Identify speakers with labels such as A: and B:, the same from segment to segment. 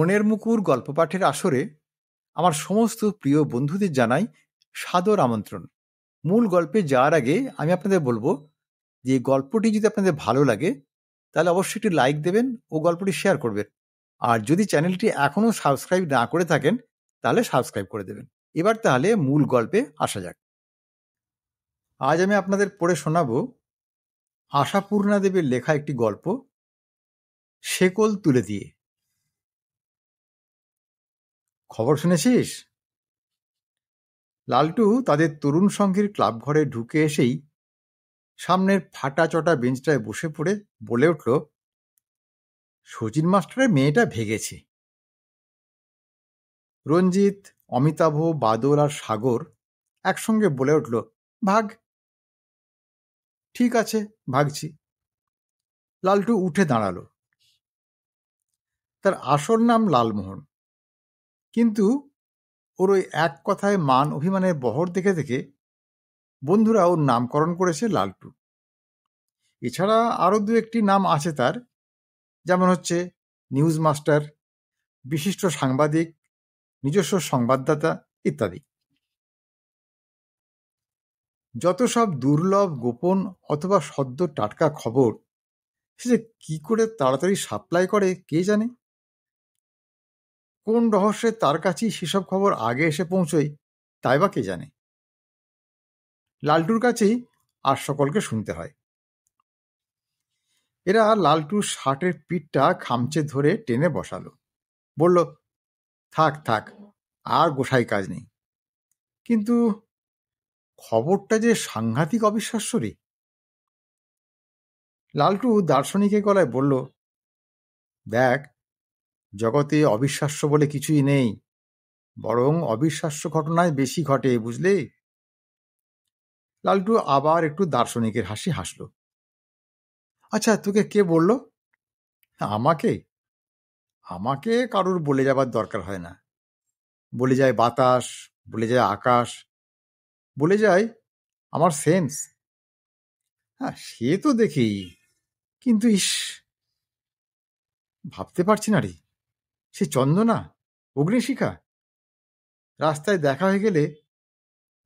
A: মনের মুকুর গল্প পাঠের আসরে আমার সমস্ত প্রিয় বন্ধুদের জানাই সাদর আমন্ত্রণ। মূল গল্পে যাওয়ার আগে আমি আপনাদের বলবো যে গল্পটি যদি আপনাদের ভালো লাগে তাহলে অবশ্যই একটি লাইক দেবেন ও গল্পটি শেয়ার করবেন। আর যদি চ্যানেলটি এখনো সাবস্ক্রাইব না করে থাকেন তাহলে সাবস্ক্রাইব করে দেবেন। এবার তাহলে মূল গল্পে আসা যাক। আজ আমি আপনাদের পড়ে শোনাবো আশাপূর্ণা দেবীর লেখা একটি গল্প, শেকল তুলে দিয়ে। খবর শুনেছিস? লালটু তাদের তরুণ সংঘের ক্লাব ঘরে ঢুকে এসেই সামনের ফাটা চটা বেঞ্চটায় বসে পড়ে বলে উঠল, শচীন মাস্টারের মেয়েটা ভেগেছে। রঞ্জিত, অমিতাভ, বাদল আর সাগর একসঙ্গে বলে উঠল, ভাগ। ঠিক আছে, ভাগছি। লালটু উঠে দাঁড়ালো। তার আসল নাম লালমোহন, কিন্তু ওর ওই এক কথায় মান অভিমানের বহর দেখে দেখে বন্ধুরা ওর নামকরণ করেছে লালটু। এছাড়া আরও দু একটি নাম আছে তার, যেমন হচ্ছে নিউজ মাস্টার, বিশিষ্ট সাংবাদিক, নিজস্ব সংবাদদাতা ইত্যাদি। যত সব দুর্লভ, গোপন অথবা সদ্য টাটকা খবর সে যে কি করে তাড়াতাড়ি সাপ্লাই করে কে জানে। কোন রহস্যে তার কাছেই সেসব খবর আগে এসে পৌঁছয় তাই বা কে জানে। লালটুর কাছেই আর সকলকে শুনতে হয়। এরা লালটুর শার্টের পিঠটা খামচে ধরে টেনে বসালো, বলল, থাক থাক, আর গোসাই কাজ নেই। কিন্তু খবরটা যে সাংঘাতিক অবিশ্বাস্য রে। লালটু দার্শনিকের গলায় বলল, দেখ, জগতে অবিশ্বাস্য বলে কিছুই নেই, বরং অবিশ্বাস্য ঘটনায় বেশি ঘটে, বুঝলে? লালটু আবার একটু দার্শনিকের হাসি হাসল। আচ্ছা, তোকে কে বলল? আমাকে? আমাকে কারুর বলে যাবার দরকার হয় না। বলে যায় বাতাস, বলে যায় আকাশ, বলে যায় আমার সেন্স। হ্যাঁ, সে তো দেখি, কিন্তু ইস, ভাবতে পারছি না রে। সে চন্দনা, অগ্নিশিখা, রাস্তায় দেখা হয়ে গেলে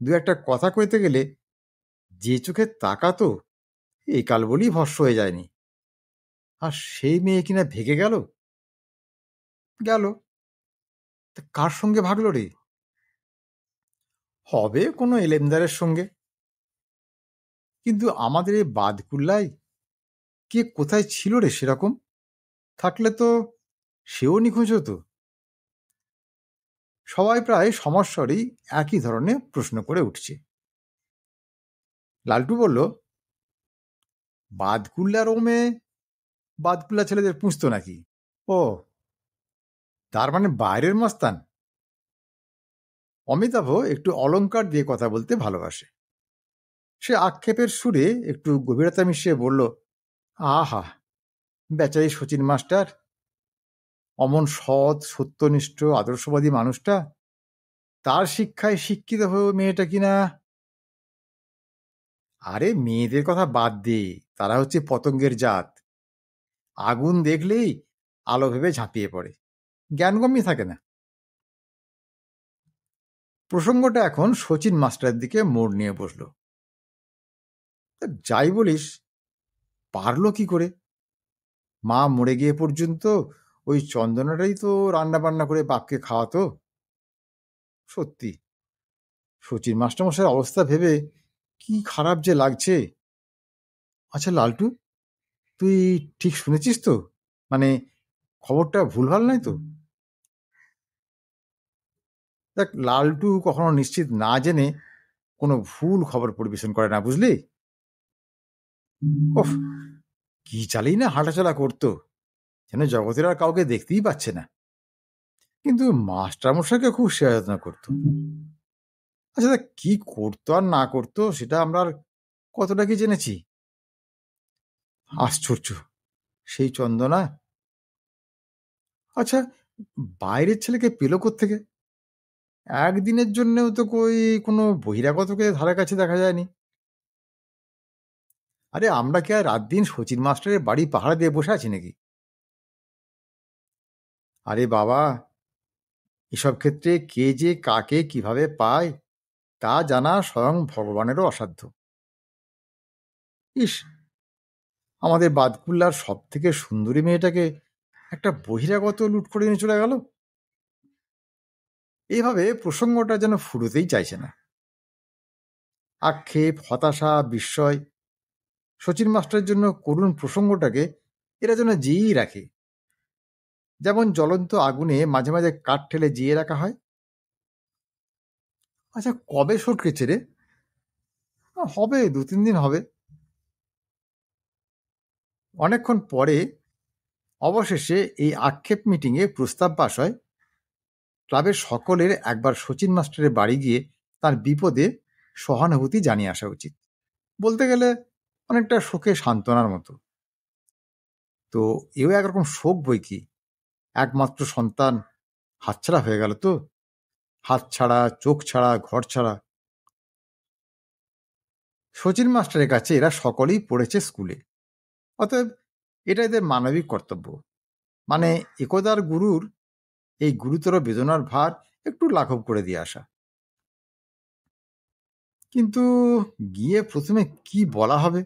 A: দু একটা কথা কইতে গেলে যে চোখে তাকাতো এই কাল বলেই ভস্ম হয়ে যায়নি। আর সেই মেয়ে কিনা ভেগে গেল। গেল, তা কার সঙ্গে ভাগলো রে? হবে কোনো এলেমদারের সঙ্গে। কিন্তু আমাদের এই বাদকুল্লায় কে কোথায় ছিল রে সেরকম? থাকলে তো সেও নিখোঁজ হতো। সবাই প্রায় সমস্বরেই একই ধরনের প্রশ্ন করে উঠছে। লালটু বলল, বাদকুল্লার ও মেয়ে বাদকুল্লা ছেলেদের পুষতো নাকি? ও, তার মানে বাইরের মস্তান। অমিতাভ একটু অলংকার দিয়ে কথা বলতে ভালোবাসে। সে আক্ষেপের সুরে একটু গভীরতা মিশিয়ে বলল, আহা, বেচারি শচীন মাস্টার, অমন সৎ, সত্যনিষ্ঠ, আদর্শবাদী মানুষটা, তার শিক্ষায় শিক্ষিত হয়ে মেয়েটা কিনা। আরে মেয়েদের কথা বাদ দে, তারা হচ্ছে পতঙ্গের জাত। আগুন দেখলেই আলো ভেবে ঝাঁপিয়ে পড়ে, জ্ঞানগম্যই থাকে না। প্রসঙ্গটা এখন শচীন মাস্টারের দিকে মোড় নিয়ে বসল। যাই বলিস, পারলো কি করে? মা মরে গিয়ে পর্যন্ত ওই চন্দনাটাই তো রান্না বান্না করে বাপকে খাওয়াতো। সত্যি, শচীন মাস্টারমশাইয়ের অবস্থা ভেবে কি খারাপ যে লাগছে। আচ্ছা লালটু, তুই ঠিক শুনেছিস তো? মানে, খবরটা ভুলভাল নয় তো? দেখ, লালটু কখনো নিশ্চিত না জেনে কোনো ভুল খবর পরিবেশন করে না, বুঝলি? ওহ, কি চালিয়ে না হাঁটাচলা করতো, যেন জগতের আর কাউকে দেখতেই পাচ্ছে না। কিন্তু মাস্টারমশাইকে খুব সেবা যত্ন করতো। আচ্ছা, দেখ, কি করতো আর না করতো সেটা আমরা আর কতটা কি জেনেছি? আশ্চর্য, সেই চন্দনা। আচ্ছা, বাইরের ছেলেকে পেল কোত্থেকে? একদিনের জন্যও তো কোনো বহিরাগতকে ধারে কাছে দেখা যায়নি। আরে আমরা কি আর রাত দিন শচীন মাস্টারের বাড়ি পাহারা দিয়ে বসে আছি নাকি? আরে বাবা, এসব ক্ষেত্রে কে যে কাকে কিভাবে পায় তা জানা স্বয়ং ভগবানেরও অসাধ্য। ইস, আমাদের বাদকুল্লার সব থেকে সুন্দরী মেয়েটাকে একটা বহিরাগত লুট করে নিয়ে চলে গেল। এইভাবে প্রসঙ্গটা যেন ফুরোতেই চাইছে না। আক্ষেপ, হতাশা, বিস্ময়, শচীন মাস্টারের জন্য করুণ প্রসঙ্গটাকে এরা যেন জিয়েই রাখে, যেমন জ্বলন্ত আগুনে মাঝে মাঝে কাঠ ঠেলে জিয়ে রাখা হয়। আচ্ছা, কবে সটকেছে রে? হবে 2-3 দিন হবে। অনেকক্ষণ পরে অবশেষে এই আক্ষেপ মিটিংয়ে প্রস্তাব পাশ হয় ক্লাবের সকলের একবার শচীন মাস্টারের বাড়ি গিয়ে তার বিপদে সহানুভূতি জানিয়ে আসা উচিত। বলতে গেলে অনেকটা শোকে সান্ত্বনার মতো। তো এও একরকম শোক বই কি, একমাত্র সন্তান হাতছাড়া হয়ে গেল। তো হাত ছাড়া, চোখ ছাড়া, ঘর ছাড়া। শচীন মাস্টারের কাছে এরা সকলেই পড়েছে স্কুলে, অতএব এটা এদের মানবিক কর্তব্য, মানে একদার গুরুর এই গুরুতর বেদনার ভার একটু লাঘব করে দিয়ে আসা। কিন্তু গিয়ে প্রথমে কি বলা হবে?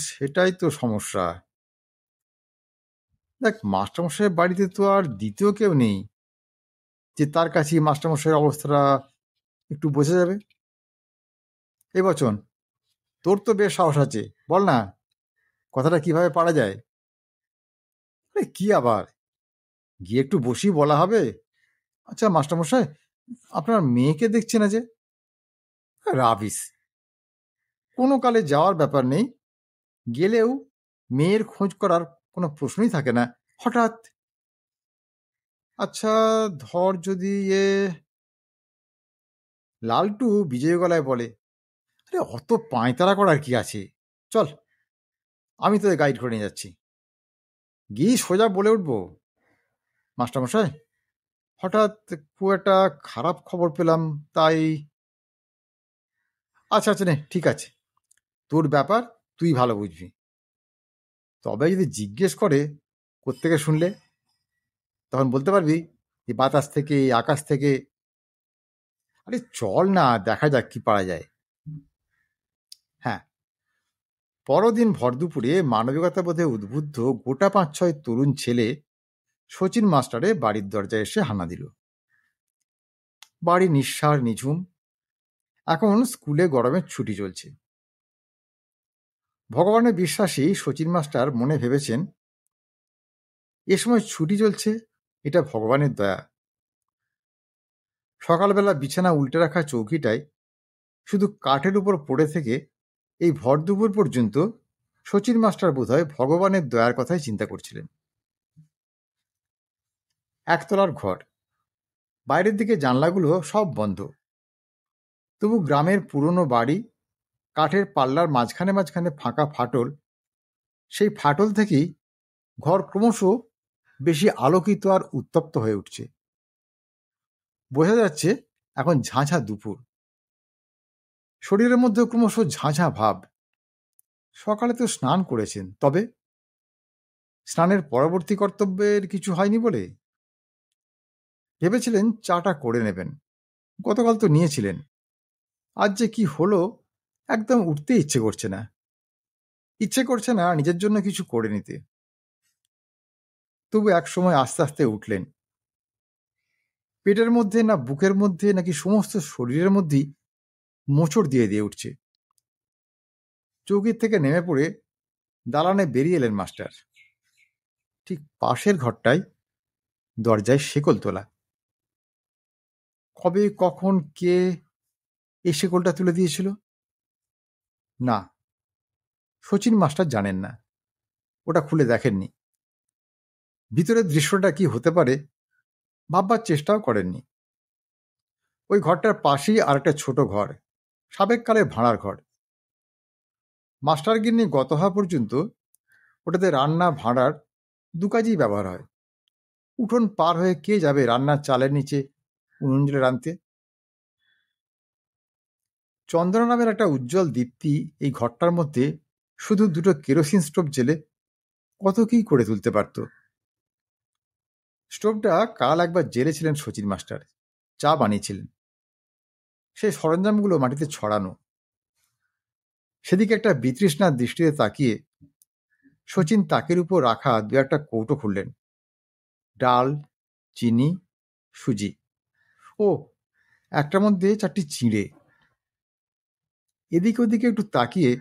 A: সেটাই তো সমস্যা। দেখ, মাস্টারমশাইয়ের বাড়িতে তো আর দ্বিতীয় কেউ নেই যে তার কাছে মাস্টারমশাইয়ের অবস্থাটা একটু বোঝা যাবে। এই বচন, তোর তো বেশ সাহস আছে, বল না কথাটা কিভাবে পারা যায়। আরে কি আবার, গিয়ে একটু বসি বলা হবে। আচ্ছা মাস্টারমশাই, আপনার মেয়েকে দেখছে না যে? রাবিস, কোনো কালে যাওয়ার ব্যাপার নেই, গেলেও মেয়ের খোঁজ করার কোনো প্রশ্নই থাকে না। হঠাৎ, আচ্ছা ধর যদি লালটু বিজয় গলায় বলে, আরে অত পাঁয়তারা করার কি আছে, চল আমি তোদের গাইড করে নিয়ে যাচ্ছি। গিয়ে সোজা বলে উঠবো, মাস্টারমশাই হঠাৎ খুব একটা খারাপ খবর পেলাম, তাই। আচ্ছা আচ্ছা, নে ঠিক আছে, তোর ব্যাপার তুই ভালো বুঝবি। তবে যদি জিজ্ঞেস করে কোত্থেকে শুনলে, তখন বলতে পারবি যে বাতাস থেকে, আকাশ থেকে। আরে চল না, দেখা যাক কি পারা যায়। হ্যাঁ, পরদিন ভরদুপুরে মানবিকতা বোধে উদ্বুদ্ধ গোটা 5-6 তরুণ ছেলে শচীন মাস্টারে বাড়ির দরজায় এসে হানা দিল। বাড়ি নিঃসার নিঝুম। এখন স্কুলে গরমের ছুটি চলছে। ভগবানের বিশ্বাসী শচীন মাস্টার মনে ভেবেছেন, এ সময় ছুটি চলছে, এটা ভগবানের দয়া। সকালবেলা বিছানা উল্টে রাখা চৌকিটায় শুধু কাঠের উপর পড়ে থেকে এই ভরদুপুর পর্যন্ত শচীন মাস্টার বোধহয় ভগবানের দয়ার কথাই চিন্তা করছিলেন। একতলার ঘর, বাইরের দিকে জানলাগুলো সব বন্ধ। তবু গ্রামের পুরনো বাড়ি, কাঠের পাল্লার মাঝখানে মাঝখানে ফাঁকা ফাটল, সেই ফাটল থেকেই ঘর ক্রমশ বেশি আলোকিত আর উত্তপ্ত হয়ে উঠছে। বোঝা যাচ্ছে এখন ঝাঁঝা দুপুর। শরীরের মধ্যে ক্রমশ ঝাঁঝা ভাব। সকালে তো স্নান করেছেন, তবে স্নানের পরবর্তী কর্তব্যের কিছু হয়নি বলে ভেবেছিলেন চাটা করে নেবেন। গতকাল তো নিয়েছিলেন। আজ যে কি হলো, একদম উঠতে ইচ্ছে করছে না। ইচ্ছে করছে না নিজের জন্য কিছু করে নিতে। তবু এক সময় আস্তে আস্তে উঠলেন। পেটের মধ্যে না বুকের মধ্যে নাকি সমস্ত শরীরের মধ্যেই মোচড় দিয়ে দিয়ে উঠছে। চৌকির থেকে নেমে পড়ে দালানে বেরিয়ে এলেন মাস্টার। ঠিক পাশের ঘরটায় দরজায় শেকল তোলা। কবে কখন কে এই শেকলটা তুলে দিয়েছিল? না, শচীন মাস্টার জানেন না, ওটা খুলে দেখেননি। ভিতরের দৃশ্যটা কি হতে পারে ভাববার চেষ্টাও করেননি। ওই ঘরটার পাশেই আর একটা ছোট ঘর, সাবেককালের ভাড়ার ঘর। মাস্টারগিন্নি গত হওয়া পর্যন্ত ওটাতে রান্না ভাড়ার 2 কাজেই ব্যবহার হয়। উঠোন পার হয়ে কে যাবে রান্নার চালের নিচে উনুন জেলে রাঁধতে? চন্দনা নামের একটা উজ্জ্বল দীপ্তি এই ঘরটার মধ্যে শুধু 2টো কেরোসিন স্টোভ জেলে কত কি করে তুলতে পারত। স্টোভটা কাল একবার জেলে ছিলেন শচীন মাস্টার, চা বানিয়েছিলেন। সেই সরঞ্জামগুলো মাটিতে ছড়ানো। সেদিকে একটা বিতৃষ্ণার দৃষ্টিতে তাকিয়ে শচীন তাকের উপর রাখা দু একটা কৌটো খুললেন। ডাল, চিনি, সুজি, ও একটার মধ্যে 4টি চিঁড়ে। এদিকে ওদিকে একটু তাকিয়ে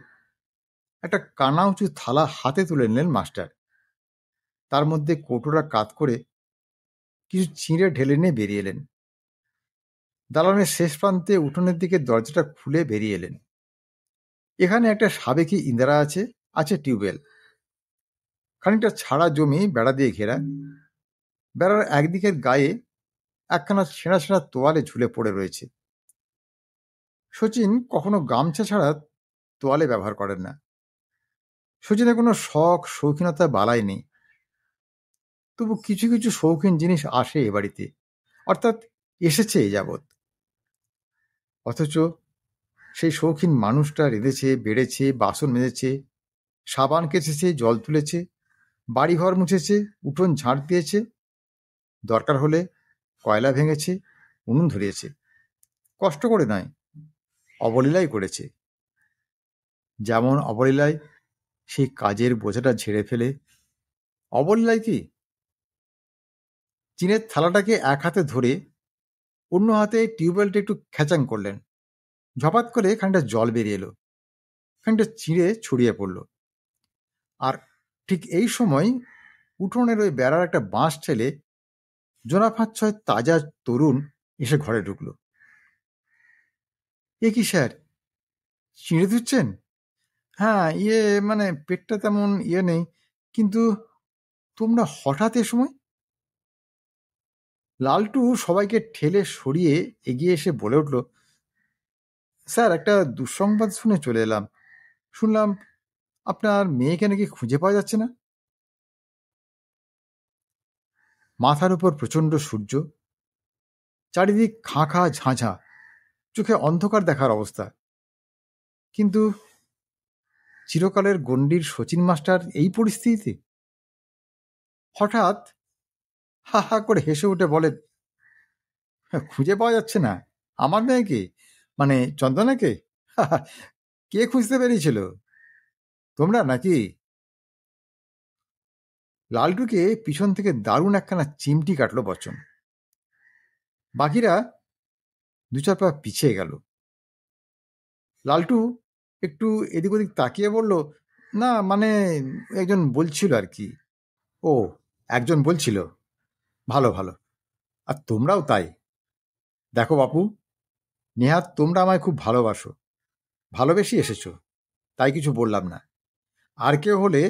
A: একটা কানা উঁচু থালা হাতে তুলে নিলেন মাস্টার। তার মধ্যে কৌটোটা কাত করে কিছু চিঁড়ে ঢেলে নিয়ে বেরিয়ে এলেন। দালানের শেষ প্রান্তে উঠোনের দিকে দরজাটা খুলে বেরিয়ে এলেন। এখানে একটা সাবেকি ইন্দিরা আছে, আছে টিউবওয়েল। খানিকটা ছাড়া জমি বেড়া দিয়ে ঘেরা। বেড়ার একদিকের গায়ে একখানা ছেঁড়া ছেঁড়া তোয়ালে ঝুলে পড়ে রয়েছে। শচীন কখনো গামছা ছাড়া তোয়ালে ব্যবহার করেন না। শচীনের কোনো শখ শৌখিনতা বালাই নেই। তবু কিছু কিছু শৌখিন জিনিস আসে এ বাড়িতে, অর্থাৎ এসেছে এ যাবৎ। অথচ সেই শৌখিন মানুষটা রেঁধেছে, বেড়েছে, বাসন মেজেছে, সাবান কেচেছে, জল তুলেছে, বাড়িঘর মুছেছে, উঠোন ঝাঁট দিয়েছে, দরকার হলে কয়লা ভেঙেছে, উনুন ধরিয়েছে। কষ্ট করে নয়, অবলীলায় করেছে। যেমন অবলীলায় সেই কাজের বোঝাটা ঝেড়ে ফেলে। অবলীলায় কি? চিনের থালাটাকে এক হাতে ধরে অন্য হাতে টিউবওয়েলটা একটু খেচাং করলেন। ঝপাত করে খানিকটা জল বেরিয়ে এলো, খানিকটা চিঁড়ে ছড়িয়ে পড়ল। আর ঠিক এই সময় উঠোনের ওই বেড়ার একটা বাঁশ ঠেলে জোনা 5-6 তাজা তরুণ এসে ঘরে ঢুকল। এ কি স্যার, চিঁড়ে ধুচ্ছেন? হ্যাঁ, মানে পেটটা তেমন নেই, কিন্তু তোমরা হঠাৎ এ সময়? লালটু সবাইকে ঠেলে সরিয়ে এগিয়ে এসে বলে উঠল, স্যার, একটা দুঃসংবাদ শুনে চলে এলাম। শুনলাম আপনার মেয়েকে নাকি খুঁজে পাওয়া যাচ্ছে না। মাথার উপর প্রচণ্ড সূর্য, চারিদিক খাঁ খাঁ ঝাঁঝা, চোখে অন্ধকার দেখার অবস্থা। কিন্তু চিরকালের গণ্ডির শচীন মাস্টার এই পরিস্থিতিতে? হঠাৎ হা হা করে হেসে উঠে বলেন, খুঁজে পাওয়া যাচ্ছে না আমার মেয়েকে, মানে চন্দনাকে? কে খুঁজতে বেরিয়েছিল, তোমরা নাকি? লালটুকে পিছন থেকে দারুণ একখানা চিমটি কাটল বচন। বাকিরা 2-4 পা পিছিয়ে গেল। লালটু একটু এদিক ওদিক তাকিয়ে বলল, না মানে একজন বলছিল আর কি। ও, একজন বলছিল, ভালো ভালো। আর তোমরাও তাই। দেখো বাপু, নেহাত তোমরা আমায় খুব ভালোবাসো, ভালোবেসে এসেছো, তাই কিছু বললাম না। আর কেউ হলে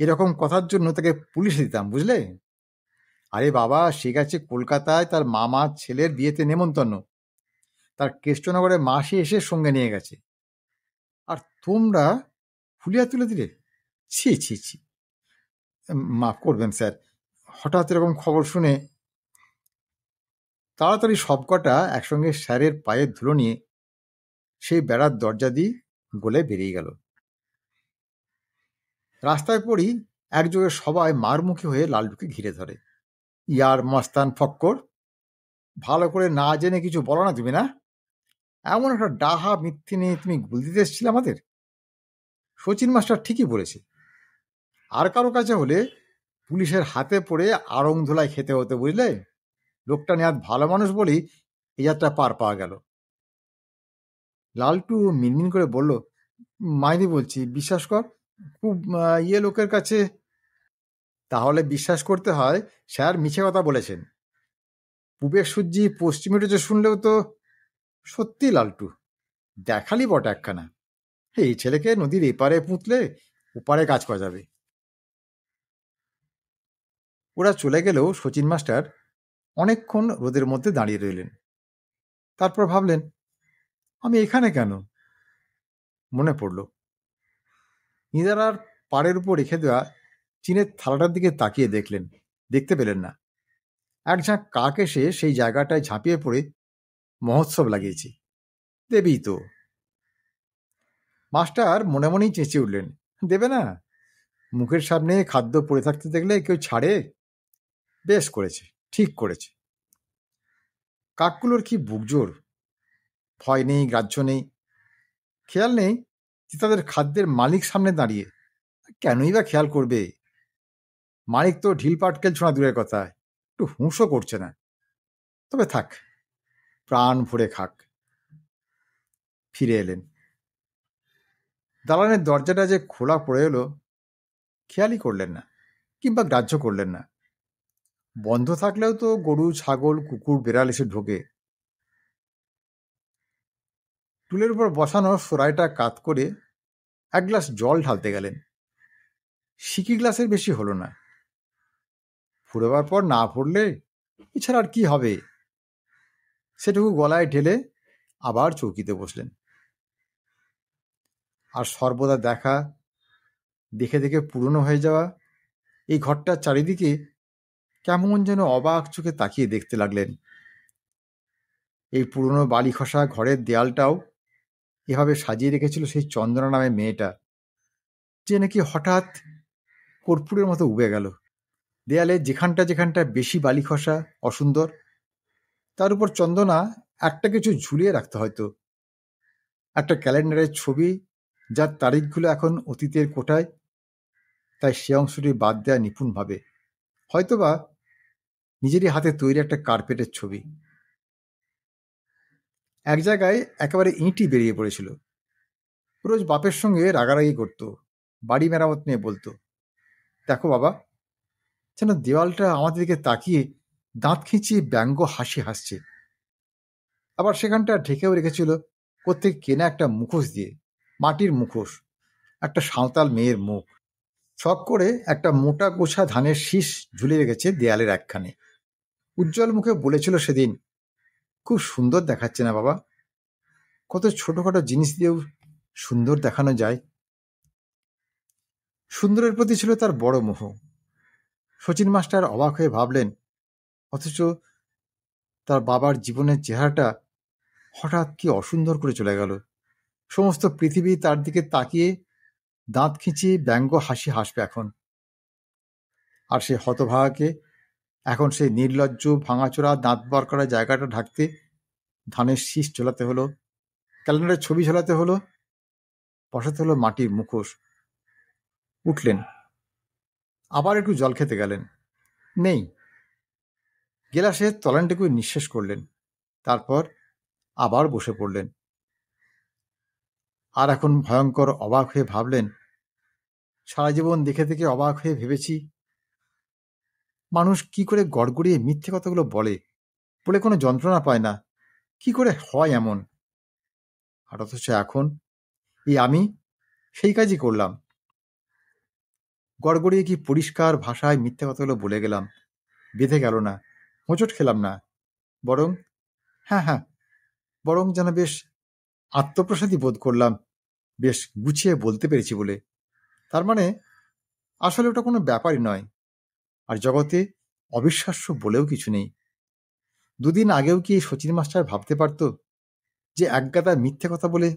A: এরকম কথার জন্য তাকে পুলিশে দিতাম, বুঝলে? আরে বাবা, সে গেছে কলকাতায় তার মামার ছেলের বিয়েতে নেমন্তন্ন, তার কৃষ্ণনগরে মাসি এসে সঙ্গে নিয়ে গেছে, আর তোমরা ফুলিয়া তুলে দিলে? ছি ছি ছি, মাফ করবেন স্যার, হঠাৎ এরকম খবর শুনে। তাড়াতাড়ি সবকটা একসঙ্গে স্যারের পায়ের ধুলো নিয়ে সেই বেড়ার দরজা দিয়ে গলে বেরিয়ে গেল। রাস্তায় পড়ি একযোগে সবাই মারমুখী হয়ে লালটুকে ঘিরে ধরে। ইয়ার মস্তান ফক্কর, ভালো করে না জেনে কিছু বলো না তুমি, না? এমন একটা ডাহা মিথ্যে নিয়ে তুমি গুল দিতে এসেছিলে আমাদের। শচীন মাস্টার ঠিকই বলেছে, আর কারো কাছে হলে পুলিশের হাতে পড়ে আড়ং ধুলায় খেতে হতো, বুঝলে? লোকটা নেহাত ভালো মানুষ বলেই এই যাত্রা পার পাওয়া গেল। লালটু মিনমিন করে বলল, মাইদি বলছি, বিশ্বাস কর, খুব লোকের কাছে। তাহলে বিশ্বাস করতে হয় স্যার মিছে কথা বলেছেন। পূবের সূর্যি পশ্চিমে উঠেছে শুনলেও তো সত্যি লালটু দেখালি বটে একখানা। এই ছেলেকে নদীর এপারে পুঁতলে ওপারে কাজ করা যাবে। ওরা চলে গেলেও শচীন মাস্টার অনেকক্ষণ রোদের মধ্যে দাঁড়িয়ে রইলেন। তারপর ভাবলেন, আমি এখানে কেন? মনে পড়ল, নিদারার পাড়ের উপর রেখে দেওয়া চিনের থালাটার দিকে তাকিয়ে দেখলেন, দেখতে পেলেন না। এক ঝাঁক কাক এসে সেই জায়গাটায় ঝাঁপিয়ে পড়ে মহোৎসব লাগিয়েছে। দেবী তো। মাস্টার মনে মনেই চেঁচিয়ে উঠলেন, দেবে না? মুখের সামনে খাদ্য পড়ে থাকতে দেখলে কেউ ছাড়ে? বেশ করেছে, ঠিক করেছে। কাকগুলোর কি বুকজোর, ভয় নেই, গ্রাহ্য নেই, খেয়াল নেই যে তাদের খাদ্যের মালিক সামনে দাঁড়িয়ে। কেনই বা খেয়াল করবে? মালিক তো ঢিল পাটকেল ছোঁড়া দূরের কথা, একটু হুঁশও করছে না। তবে থাক, প্রাণ ভরে খাক। ফিরে এলেন। দালানের দরজাটা যে খোলা পড়ে এলো খেয়ালই করলেন না, কিংবা গ্রাহ্য করলেন না। বন্ধ থাকলেও তো গরু, ছাগল, কুকুর, বেড়াল এসে ঢোকে। টুলের উপর বসানো সরাইটা কাত করে এক গ্লাস জল ঢালতে গেলেন। সিকি গ্লাসের বেশি হলো না। ফুরোবার পর না ফুরলে এছাড়া আর কি হবে? সেটুকু গলায় ঢেলে আবার চৌকিতে বসলেন। আর সর্বদা দেখে দেখে পুরনো হয়ে যাওয়া এই ঘরটার চারিদিকে কেমন যেন অবাক চোখে তাকিয়ে দেখতে লাগলেন। এই পুরনো বালি খসা ঘরের দেয়ালটাও এভাবে সাজিয়ে রেখেছিল সেই চন্দনা নামে মেয়েটা, যে নাকি হঠাৎ কর্পূরের মতো উবে গেল। দেয়ালে যেখানটা বেশি বালি খসা, অসুন্দর, তার উপর চন্দনা একটা কিছু ঝুলিয়ে রাখতে, হয়তো একটা ক্যালেন্ডারের ছবি, যার তারিখগুলো এখন অতীতের কোটায়, তাই সে অংশটি বাদ দেয়া নিপুণভাবে। হয়তোবা নিজেরই হাতে তৈরি একটা কার্পেটের ছবি। এক জায়গায় একেবারে ইঁটই বেরিয়ে পড়েছিল। রোজ বাপের সঙ্গে রাগারাগি করত, বাড়ি মেরামত নিয়ে বলতো, দেখো বাবা, যেন দেওয়ালটা আমাদের দিকে তাকিয়ে দাঁত খিঁচিয়ে ব্যঙ্গ হাসি হাসছে। আবার সেখানটা ঢেকেও রেখেছিল কোত্থেকে কেনা একটা মুখোশ দিয়ে, মাটির মুখোশ, একটা সাঁওতাল মেয়ের মুখ। শখ করে একটা মোটা গোছা ধানের শীষ ঝুলিয়ে রেখেছে দেয়ালের একখানে। উজ্জ্বল মুখে বলেছিল সেদিন, খুব সুন্দর দেখাচ্ছে না বাবা? কত ছোটখাটো জিনিস দিয়েও সুন্দর দেখানো যায়। সুন্দরের প্রতি ছিল তার বড় মোহ। শচীন মাস্টার অবাক হয়ে ভাবলেন, অথচ তার বাবার জীবনের চেহারাটা হঠাৎ কি অসুন্দর করে চলে গেল। সমস্ত পৃথিবী তার দিকে তাকিয়ে দাঁত খিঁচিয়ে ব্যঙ্গ হাসি হাসবে এখন। আর সে হতভাগাকে এখন সেই নির্লজ্জ ভাঙাচোরা দাঁত বার করা জায়গাটা ঢাকতে ধানের শীষ ঝোলাতে হলো, ক্যালেন্ডারের ছবি ঝোলাতে হলো, বসাতে হলো মাটির মুখোশ। উঠলেন, আবার একটু জল খেতে গেলেন। নেই। গেলাসে তলানটুকু নিঃশেষ করলেন, তারপর আবার বসে পড়লেন। আর এখন ভয়ঙ্কর অবাক হয়ে ভাবলেন, সারা জীবন দেখে দেখে অবাক হয়ে ভেবেছি, মানুষ কি করে গড়গড়িয়ে মিথ্যে কথাগুলো বলে, বলে কোনো যন্ত্রণা পায় না, কি করে হয় এমন? আর অথচ এখন এই আমি সেই কাজই করলাম। গড়গড়িয়ে কি পরিষ্কার ভাষায় মিথ্যে কথাগুলো বলে গেলাম। বেঁধে গেল না, হোঁচট খেলাম না, বরং হ্যাঁ, বরং যেন বেশ আত্মপ্রসাদী বোধ করলাম, বেশ গুছিয়ে বলতে পেরেছি বলে। তার মানে আসলে ওটা কোনো ব্যাপারই নয়, আর জগতে অবিশ্বাস্য বলেও কিছু নেই। দুদিন আগেও কি শচীন মাস্টার ভাবতে পারত যে একগাদা মিথ্যে কথা বলে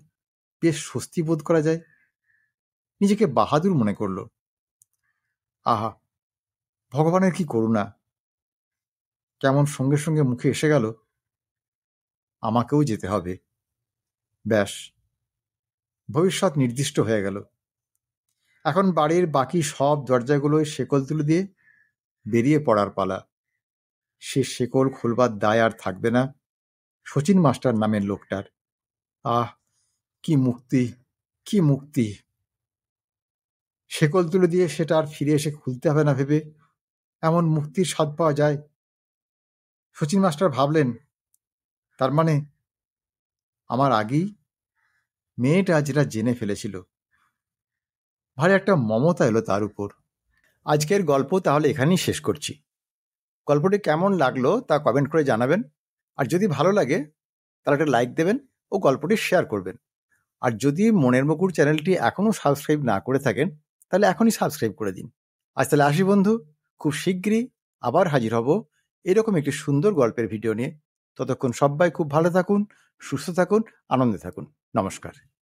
A: বেশ স্বস্তি বোধ করা যায়? নিজেকে বাহাদুর মনে করল। আহা, ভগবানের কি করুণা! কেমন সঙ্গে সঙ্গে মুখে এসে গেল, আমাকেও যেতে হবে। ব্যাস, ভবিষ্যৎ নির্দিষ্ট হয়ে গেল। এখন বাড়ির বাকি সব দরজাগুলোয় শেকল তুলে দিয়ে বেরিয়ে পড়ার পালা। সে শেকল খুলবার দায় আর থাকবে না শচীন মাস্টার নামের লোকটার। আহ, কি মুক্তি, কি মুক্তি! শেকল তুলে দিয়ে সেটা আর ফিরে এসে খুলতে হবে না ভেবে এমন মুক্তির স্বাদ পাওয়া যায়। শচীন মাস্টার ভাবলেন, তার মানে আমার আগেই মেয়েটা যেটা জেনে ফেলেছিল। ভারী একটা মমতা এলো তার উপর। আজকের গল্প তাহলে এখানেই শেষ করছি। গল্পটি কেমন লাগলো তা কমেন্ট করে জানাবেন, আর যদি ভালো লাগে তাহলে একটা লাইক দেবেন ও গল্পটি শেয়ার করবেন। আর যদি মনের মুকুর চ্যানেলটি এখনও সাবস্ক্রাইব না করে থাকেন তাহলে এখনই সাবস্ক্রাইব করে দিন। আজ তাহলে আসি বন্ধু, খুব শীঘ্রই আবার হাজির হব এরকম একটি সুন্দর গল্পের ভিডিও নিয়ে। ততক্ষণ সবাই খুব ভালো থাকুন, সুস্থ থাকুন, আনন্দে থাকুন। নমস্কার।